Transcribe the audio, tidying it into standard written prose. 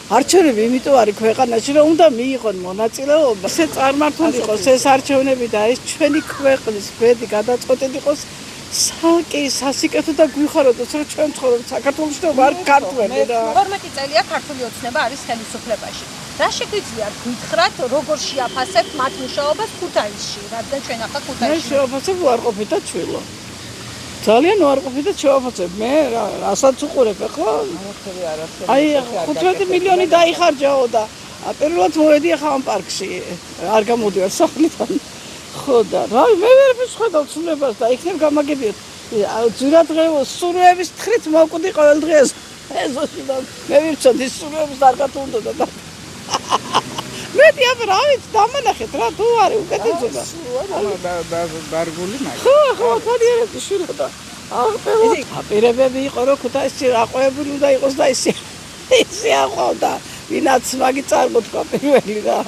არჩევნები იმიტომ არის ქვეყანაში, რომ უნდა მიიღონ მონაწილეობა, ეს წარმართული იყოს ეს არჩევნები და ეს ჩვენი ქვეყნის ბედი გადაწყვეტილი იყოს სალკე სასიკეთო და გვიხაროთ, რომ ჩვენ ცხოვრობთ საქართველოში და ვარ ქართველი რა. 12 წელია ქართული ოცნება არის ხელისუფლებაში. რა შეგვიძლია გითხრათ, როგორ შეაფასებთ მათ მუშაობას ქუთაისში, რადგან ჩვენ ახლა მე ქუთაისში შევაფასებ უარყოფით და ჩვილო. ძალიან უარყოფით და შევაფასებ. მე რასაც უყურებ ახლა აი 15 მილიონი დაიხარჯაო და პირველად მოვედი ახლა ამ პარკში. არ გამოდივარ სახლიდან. ხო და რა მე ვერ ვიხედავ ცნობას და იქნებ გამაგებიოთ. ძვირადღეო სურვების თხრით მოვკვდი ყოველ დღეს. ეზოში და მე ვირჩევდი სურვების დარგათ უნდა და მეტი აბა რა ვიცი დამანახეთ რა თუ არის უკეთესობა. დარგული მაგ. ხო, თანიერები შვილო და აპირებები იყო რომ ქუთაისში აყვავებული უნდა იყოს და ისე აყვავდა ვინაც მაგი წარმოთქვა პირველი რა.